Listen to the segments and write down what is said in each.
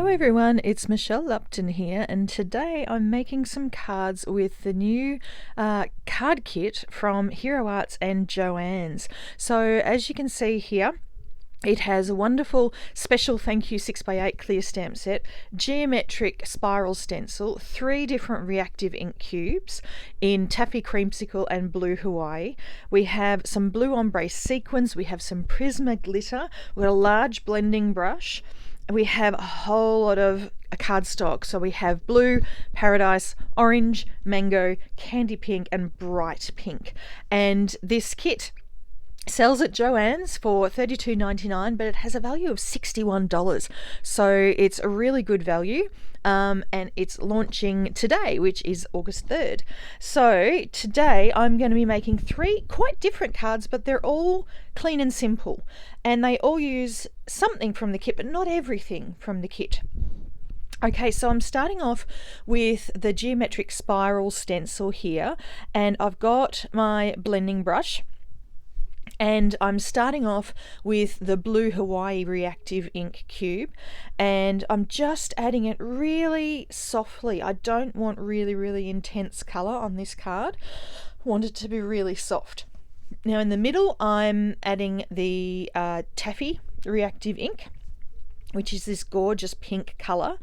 Hello everyone, it's Michelle Lupton here, and today I'm making some cards with the new card kit from Hero Arts and Joann's. So as you can see here, it has a wonderful special thank you 6x8 clear stamp set, geometric spiral stencil, 3 different reactive ink cubes in taffy creamsicle and blue Hawaii. We have some blue ombre sequins, we have some Prisma glitter, we've got a large blending brush. We have a whole lot of cardstock. So we have blue, paradise, orange, mango, candy pink, and bright pink. And this kit sells at Joann's for $32.99, but it has a value of $61. So it's a really good value. And it's launching today, which is August 3rd. So today I'm going to be making 3 quite different cards, but they're all clean and simple. And they all use something from the kit, but not everything from the kit. Okay, so I'm starting off with the geometric spiral stencil here, and I've got my blending brush. And I'm starting off with the blue Hawaii reactive ink cube, and I'm just adding it really softly. I don't want really intense color on this card. I want it to be really soft. Now in the middle I'm adding the taffy reactive ink, which is this gorgeous pink color,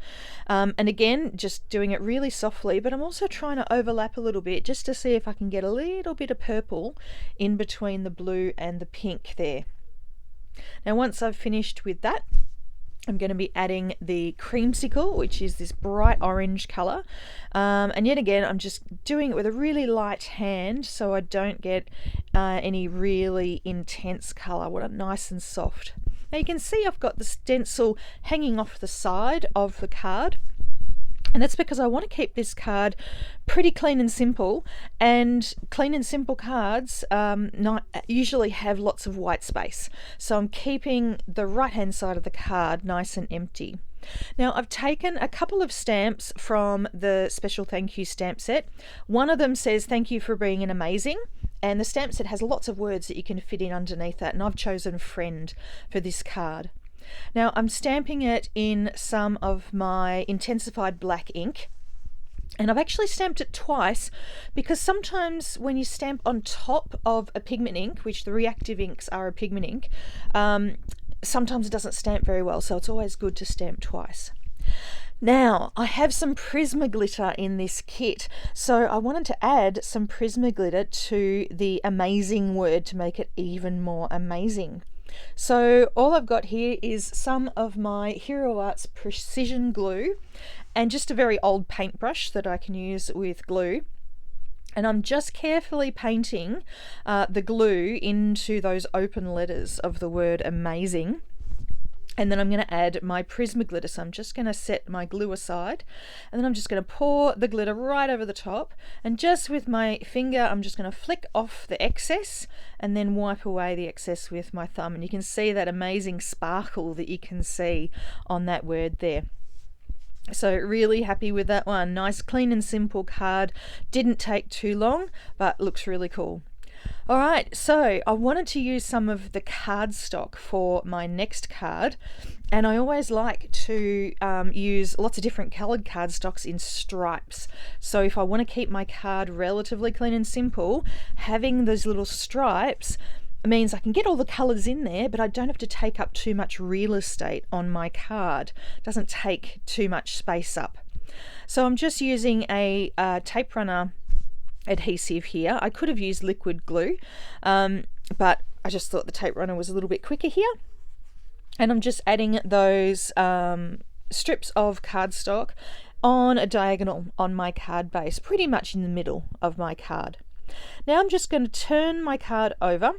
and again just doing it really softly, but I'm also trying to overlap a little bit just to see if I can get a little bit of purple in between the blue and the pink there. Now once I've finished with that, I'm going to be adding the creamsicle, which is this bright orange color, and yet again I'm just doing it with a really light hand so I don't get any really intense color. I want it nice and soft. Now you can see I've got the stencil hanging off the side of the card, and that's because I want to keep this card pretty clean and simple, and clean and simple cards not usually have lots of white space. So I'm keeping the right hand side of the card nice and empty. Now I've taken a couple of stamps from the special thank you stamp set. One of them says thank you for being an amazing, and the stamp set has lots of words that you can fit in underneath that, and I've chosen friend for this card. Now I'm stamping it in some of my intensified black ink, and I've actually stamped it twice because sometimes when you stamp on top of a pigment ink, which the reactive inks are a pigment ink, sometimes it doesn't stamp very well, so it's always good to stamp twice. Now I have some Prisma glitter in this kit, so I wanted to add some Prisma glitter to the amazing word to make it even more amazing. So all I've got here is some of my Hero Arts precision glue and just a very old paintbrush that I can use with glue. And I'm just carefully painting the glue into those open letters of the word amazing. And then I'm going to add my Prisma glitter. So I'm just going to set my glue aside, and then I'm just going to pour the glitter right over the top, and just with my finger I'm just going to flick off the excess and then wipe away the excess with my thumb. And you can see that amazing sparkle that you can see on that word there. So really happy with that one. Nice clean and simple card. Didn't take too long, but looks really cool. Alright, so I wanted to use some of the cardstock for my next card, and I always like to use lots of different coloured cardstocks in stripes. So if I want to keep my card relatively clean and simple, having those little stripes means I can get all the colours in there, but I don't have to take up too much real estate on my card. It doesn't take too much space up. So I'm just using a tape runner adhesive here. I could have used liquid glue, but I just thought the tape runner was a little bit quicker here. And I'm just adding those strips of cardstock on a diagonal on my card base, pretty much in the middle of my card. Now I'm just going to turn my card over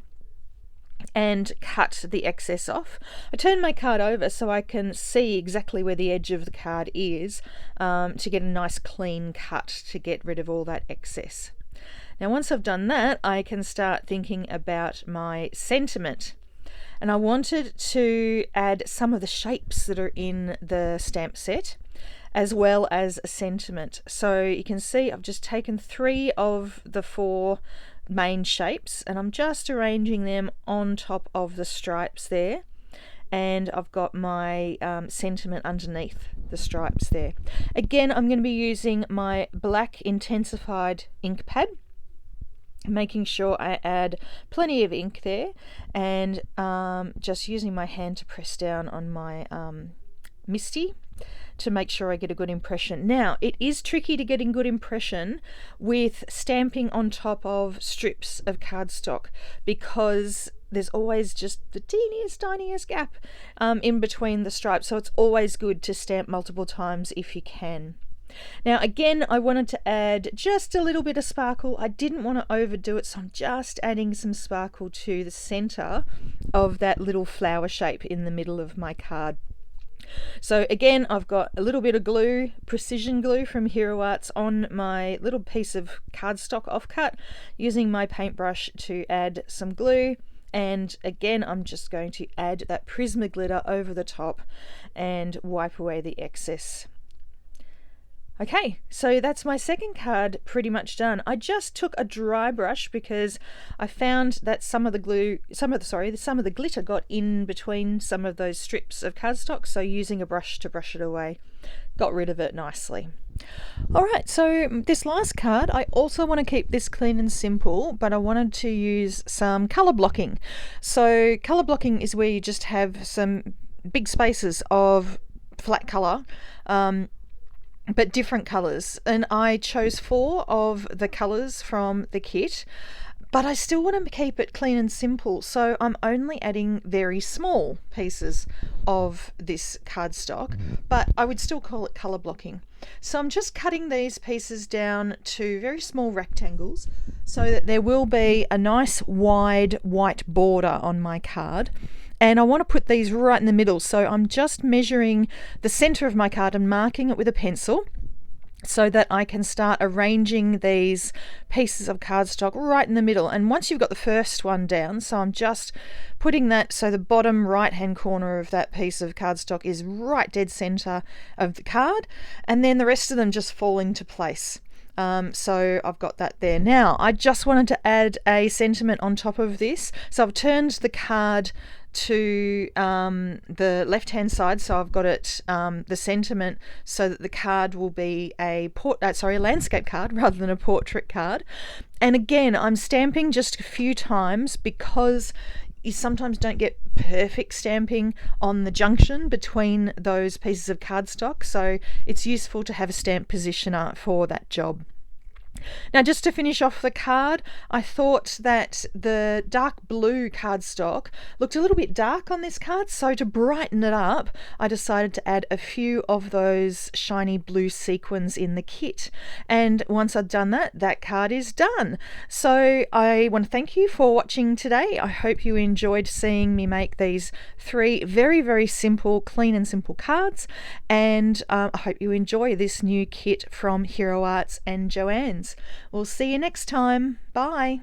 and cut the excess off. I turn my card over so I can see exactly where the edge of the card is, to get a nice clean cut to get rid of all that excess. Now once I've done that, I can start thinking about my sentiment. And I wanted to add some of the shapes that are in the stamp set, as well as a sentiment. So you can see I've just taken 3 of the 4 main shapes, and I'm just arranging them on top of the stripes there. and I've got my sentiment underneath the stripes there. Again, I'm going to be using my black intensified ink pad, making sure I add plenty of ink there, and just using my hand to press down on my Misty to make sure I get a good impression. Now, it is tricky to get a good impression with stamping on top of strips of cardstock, because there's always just the teeniest, tiniest gap in between the stripes, so it's always good to stamp multiple times if you can. Now again, I wanted to add just a little bit of sparkle. I didn't want to overdo it, so I'm just adding some sparkle to the center of that little flower shape in the middle of my card. So again, I've got a little bit of glue, precision glue from Hero Arts, on my little piece of cardstock offcut, using my paintbrush to add some glue. And again, I'm just going to add that Prisma glitter over the top and wipe away the excess. Okay, so that's my second card pretty much done. I just took a dry brush because I found that some of the glitter got in between some of those strips of cardstock, so using a brush to brush it away got rid of it nicely. Alright, so this last card, I also want to keep this clean and simple, but I wanted to use some colour blocking. So colour blocking is where you just have some big spaces of flat colour, but different colours, and I chose 4 of the colours from the kit, but I still want to keep it clean and simple, so I'm only adding very small pieces of this cardstock, but I would still call it colour blocking. So I'm just cutting these pieces down to very small rectangles so that there will be a nice wide white border on my card. And I want to put these right in the middle, so I'm just measuring the center of my card and marking it with a pencil so that I can start arranging these pieces of cardstock right in the middle. And once you've got the first one down, so I'm just putting that so the bottom right hand corner of that piece of cardstock is right dead center of the card, and then the rest of them just fall into place. So I've got that there. Now I just wanted to add a sentiment on top of this, so I've turned the card to the left hand side, so I've got it the sentiment so that the card will be a landscape card rather than a portrait card. And again, I'm stamping just a few times because you sometimes don't get perfect stamping on the junction between those pieces of cardstock, so it's useful to have a stamp positioner for that job. Now, just to finish off the card, I thought that the dark blue cardstock looked a little bit dark on this card, so to brighten it up, I decided to add a few of those shiny blue sequins in the kit. And once I've done that, that card is done. So I want to thank you for watching today. I hope you enjoyed seeing me make these 3 very, very simple, clean and simple cards. And I hope you enjoy this new kit from Hero Arts and Joann's. We'll see you next time. Bye.